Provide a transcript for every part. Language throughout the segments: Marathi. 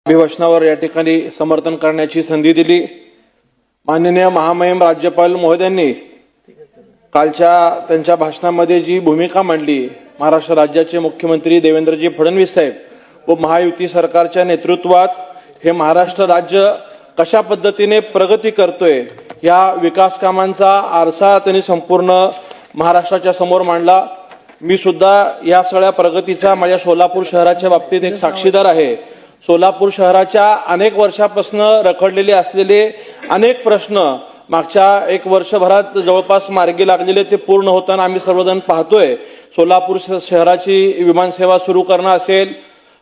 अभिभाषणावर या ठिकाणी समर्थन करण्याची संधी दिली। माननीय महामहिम राज्यपाल महोदयांनी कालच्या त्यांच्या भाषणामध्ये जी भूमिका मांडली, महाराष्ट्र राज्याचे मुख्यमंत्री देवेंद्रजी फडणवीस साहेब व महायुती सरकारच्या नेतृत्वात हे महाराष्ट्र राज्य कशा पद्धतीने प्रगती करतोय या विकास कामांचा आरसा त्यांनी संपूर्ण महाराष्ट्राच्या समोर मांडला। मी सुद्धा या सगळ्या प्रगतीचा माझ्या सोलापूर शहराच्या बाबतीत एक साक्षीदार आहे। सोलापूर शहराच्या अनेक वर्षापासून रखडलेले असलेले अनेक प्रश्न मागच्या एक वर्षभरात जवळपास मार्गी लागलेले ते पूर्ण होताना आम्ही सर्वजण पाहतोय। सोलापूर शहराची विमानसेवा सुरू करणं असेल,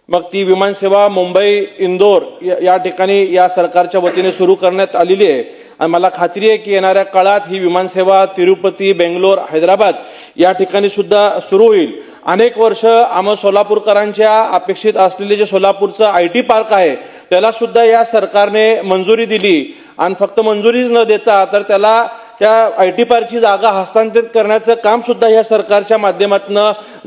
मग ती विमानसेवा मुंबई इंदोर या ठिकाणी या सरकारच्या वतीने सुरू करण्यात आलेली आहे आणि मला खात्री आहे की येणाऱ्या काळात ही विमानसेवा तिरुपती, बेंगलोर, हैदराबाद या ठिकाणी सुद्धा सुरू होईल। अनेक वर्ष आम्हा सोलापूरकरांच्या अपेक्षित असलेले जे सोलापूरचं आयटी पार्क आहे त्याला सुद्धा या सरकारने मंजुरी दिली आणि फक्त मंजुरीच न देता तर त्याला त्या आयटी पार्कची जागा हस्तांतरित करण्याचं काम सुद्धा या सरकारच्या माध्यमातून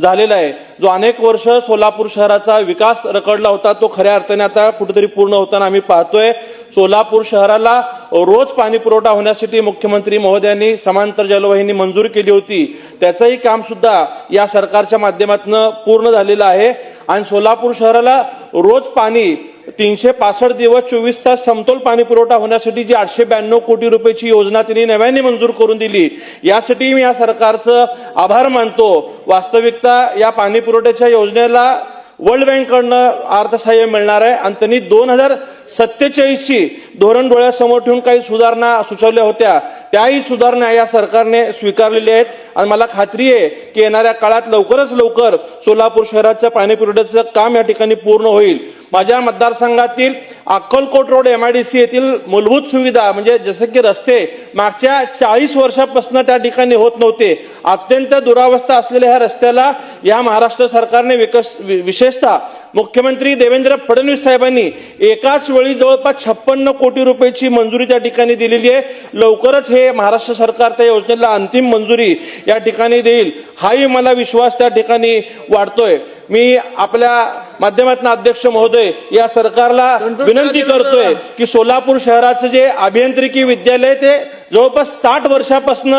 झालेलं आहे। जो अनेक वर्ष सोलापूर शहराचा विकास रखडला होता तो खऱ्या अर्थाने आता कुठेतरी पूर्ण होताना आम्ही पाहतोय। सोलापूर शहराला रोज पाणी पुरवठा होण्यासाठी मुख्यमंत्री महोदयांनी समांतर जलवाहिनी मंजूर केली होती, त्याचंही काम सुद्धा या सरकारच्या माध्यमातून पूर्ण झालेलं आहे आणि सोलापूर शहराला रोज पाणी 365 दिवस 24 तास समतोल पाणी पुरवठा होण्यासाठी जी 892 कोटी रुपयाची योजना त्यांनी नव्याने मंजूर करून दिली, यासाठी मी या सरकारचं आभार मानतो। वास्तविकता या पाणी पुरवठ्याच्या योजनेला वर्ल्ड बँककडनं अर्थसहाय्य मिळणार आहे आणि त्यांनी 2047ची धोरण डोळ्यासमोर ठेवून काही सुधारणा सुचवल्या होत्या, त्याही सुधारणा या सरकारने स्वीकारलेल्या आहेत आणि मला खात्री आहे की येणाऱ्या काळात लवकरच लवकर सोलापूर शहराचं पाणी पुरवठ्याचं काम या ठिकाणी पूर्ण होईल। माझ्या मतदारसंघातील अक्कलकोट रोड MIDC येथील मूलभूत सुविधा म्हणजे जसे की रस्ते मागच्या 40 वर्षापासून त्या ठिकाणी होत नव्हते, अत्यंत दुरावस्था असलेल्या ह्या रस्त्याला या महाराष्ट्र सरकारने विशेषतः मुख्यमंत्री देवेंद्र फडणवीस साहेबांनी एकाच वेळी जवळपास 56 कोटी रुपयाची मंजुरी त्या ठिकाणी दिलेली आहे। लवकरच हे महाराष्ट्र सरकार त्या योजनेला अंतिम मंजुरी या ठिकाणी देईल, हाही मला विश्वास त्या ठिकाणी वाढतोय। मी आपल्या माध्यमातून अध्यक्ष महोदय या सरकारला विनंती करतोय की सोलापूर शहराचं जे अभियांत्रिकी विद्यालय ते जवळपास 60 वर्षापासून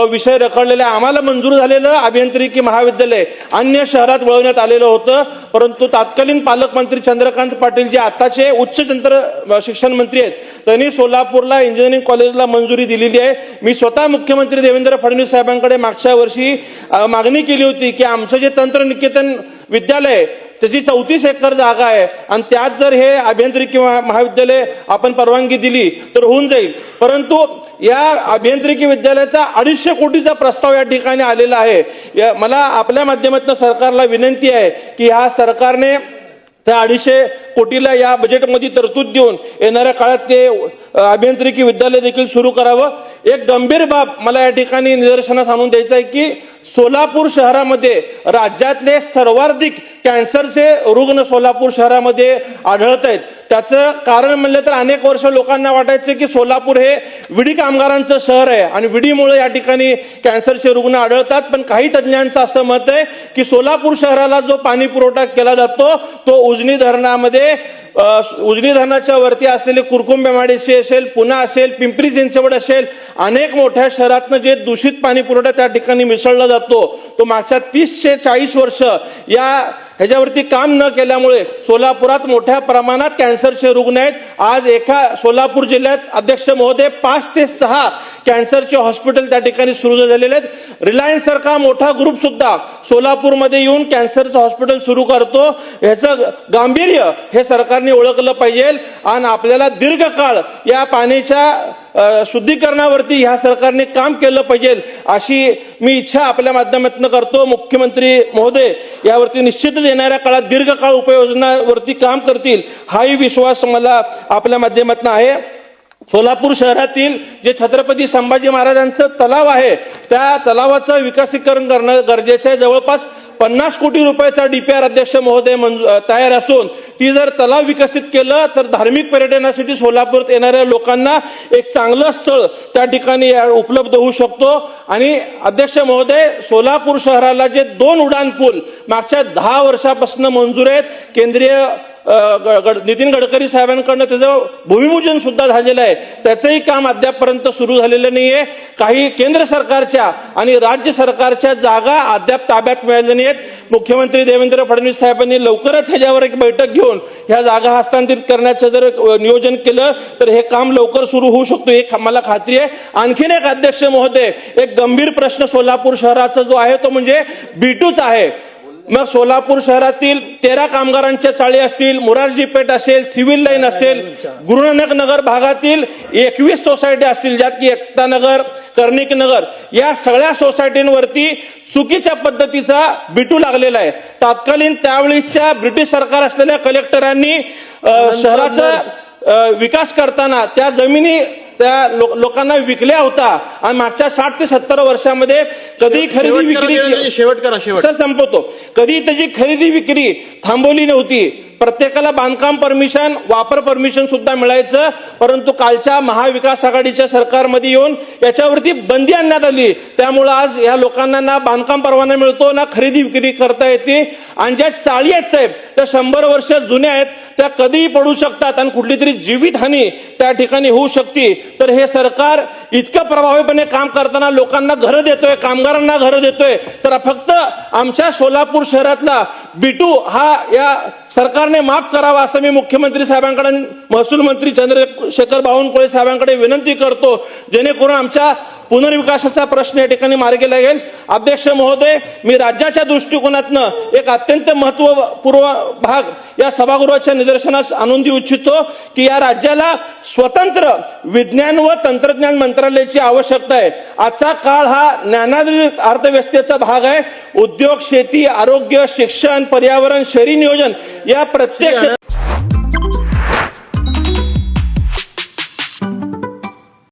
विषय रखडलेले, आम्हाला मंजूर झालेलं अभियांत्रिकी महाविद्यालय अन्य शहरात वळवण्यात आलेलं होतं, परंतु तत्कालीन पालकमंत्री चंद्रकांत पाटील जे आताचे उच्च तंत्र शिक्षण मंत्री आहेत त्यांनी सोलापूरला इंजिनिअरिंग कॉलेजला मंजुरी दिलेली आहे। मी स्वतः मुख्यमंत्री देवेंद्र फडणवीस साहेबांकडे मागच्या वर्षी मागणी केली होती की आमचं जे तंत्रनिकेतन विद्यालय त्याची 34 एकर जागा आहे आणि त्यात जर हे अभियांत्रिकी महाविद्यालय आपण परवानगी दिली तर होऊन जाईल, परंतु या अभियांत्रिकी विद्यालयाचा 250 कोटीचा प्रस्ताव या ठिकाणी आलेला आहे। मला आपल्या माध्यमातून सरकारला विनंती आहे की ह्या सरकारने त्या 250 कोटीला या बजेटमध्ये तरतूद देऊन येणाऱ्या काळात ते अभियांत्रिकी विद्यालय देखील सुरू करावं। एक गंभीर बाब मला या ठिकाणी निदर्शनास आणून द्यायचं आहे की सोलापूर शहरामध्ये राज्यातले सर्वाधिक कॅन्सरचे रुग्ण सोलापूर शहरामध्ये आढळत आहेत। त्याचं कारण म्हणलं तर अनेक वर्ष लोकांना वाटायचं की सोलापूर हे विडी कामगारांचं शहर आहे आणि विडीमुळे या ठिकाणी कॅन्सरचे रुग्ण आढळतात, पण काही तज्ज्ञांचं असं मत आहे की सोलापूर शहराला जो पाणी पुरवठा केला जातो तो उजनी धरणामध्ये उजनी धरणाच्या वरती असलेले कुरकुंब MIDC असेल, पुणा असेल, पिंपरी चिंचवड असेल, अनेक मोठ्या शहरातनं जे दूषित पाणी पुरवठा त्या ठिकाणी मिसळला जातो तो मागच्या 30 ते 40 वर्ष या ह्याच्यावरती काम न केल्यामुळे सोलापुरात मोठ्या प्रमाणात कॅन्सरचे रुग्ण आहेत। आज एका सोलापूर जिल्ह्यात अध्यक्ष महोदय 5 ते 6 कॅन्सरचे हॉस्पिटल त्या ठिकाणी सुरू झालेले आहेत। रिलायन्स सारखा मोठा ग्रुप सुद्धा सोलापूरमध्ये येऊन कॅन्सरचं हॉस्पिटल सुरू करतो, ह्याचं गांभीर्य हे सरकारने ओळखलं पाहिजे आणि आपल्याला दीर्घकाळ या पाण्याच्या शुद्धीकरणावरती ह्या सरकारने काम केलं पाहिजे अशी मी इच्छा आपल्या माध्यमातून करतो। मुख्यमंत्री महोदय यावरती निश्चितच येणाऱ्या काळात दीर्घकाळ उपाययोजनावरती काम करतील, हाही विश्वास मला आपल्या माध्यमातून आहे। सोलापूर शहरातील जे छत्रपती संभाजी महाराजांचं तलाव आहे त्या तलावाचं विकसीकरण करणं गरजेचं आहे। जवळपास 50 कोटी रुपयाचा DPR अध्यक्ष महोदय तयार असून ती जर तलाव विकसित केलं तर धार्मिक पर्यटनासाठी सोलापूरात येणाऱ्या लोकांना एक चांगलं स्थळ त्या ठिकाणी उपलब्ध होऊ शकतो। आणि अध्यक्ष महोदय सोलापूर शहराला जे 2 उड्डाण पूल मागच्या 10 वर्षापासून मंजूर आहेत, केंद्रीय नितीन गडकरी साहेबांकडनं त्याचं भूमिपूजन सुद्धा झालेलं आहे. त्याचंही काम अद्यापपर्यंत सुरू झालेलं नाहीये. काही केंद्र सरकारच्या आणि राज्य सरकारच्या जागा अद्याप ताब्यात मिळाल्या नाहीत. मुख्यमंत्री देवेंद्र फडणवीस साहेबांनी लवकरच ह्याच्यावर एक बैठक घेऊन ह्या जागा हस्तांतरित करण्याचं जर नियोजन केलं तर हे काम लवकर सुरू होऊ शकतो, हे मला खात्री आहे. आणखीन एक अध्यक्ष महोदय, एक गंभीर प्रश्न सोलापूर शहराचा जो आहे तो म्हणजे B2चा आहे. मग सोलापूर शहरातील 13 कामगारांच्या चाळी असतील, मोरारजी पेठ असेल, सिव्हिल लाईन असेल, गुरुनानक नगर भागातील 21 सोसायटी असतील, ज्यात की एकता नगर, कर्णिक नगर, या सगळ्या सोसायटींवरती चुकीच्या पद्धतीचा B2 लागलेला आहे. तात्कालीन त्यावेळीच्या ब्रिटिश सरकार असलेल्या कलेक्टरांनी शहराचा विकास करताना त्या जमिनी त्या लोकांना विकल्या होता आणि मागच्या 60 ते 70 वर्षामध्ये कधी खरेदी विक्री सर संपवतो, कधी त्याची खरेदी विक्री थांबवली नव्हती. प्रत्येकाला बांधकाम परमिशन, वापर परमिशन सुद्धा मिळायचं, परंतु कालच्या महाविकास आघाडीच्या सरकारमध्ये येऊन याच्यावरती बंदी आणण्यात आली. त्यामुळे आज या लोकांना ना बांधकाम परवाना मिळतो ना खरेदी विक्री करता येते. आणि ज्या चाळी आहेत साहेब त्या 100 वर्ष जुन्या आहेत, त्या कधीही पडू शकतात आणि कुठली तरी जीवितहानी त्या ठिकाणी होऊ शकते. तर हे सरकार इतकं प्रभावीपणे काम करताना लोकांना घरं देतोय, कामगारांना घरं देतोय, तर फक्त आमच्या सोलापूर शहरातला B2 हा या सरकारने माफ करावा असं मी मुख्यमंत्री साहेबांकडे, महसूल मंत्री चंद्रशेखर बावनकुळे साहेबांकडे विनंती करतो, जेणेकरून आमच्या पुनर्विकासाचा प्रश्न या ठिकाणी मार्गी लागेल. अध्यक्ष महोदय, मी राज्याच्या दृष्टिकोनातनं एक अत्यंत महत्वपूर्ण भाग या सभागृहाच्या निदर्शनास आणून देऊ इच्छितो की या राज्याला स्वतंत्र विज्ञान व तंत्रज्ञान मंत्रालयाची आवश्यकता आहे. आजचा काळ हा ज्ञानाधारित अर्थव्यवस्थेचा भाग आहे. उद्योग, शेती, आरोग्य, शिक्षण, पर्यावरण, शहरी नियोजन या प्रत्येक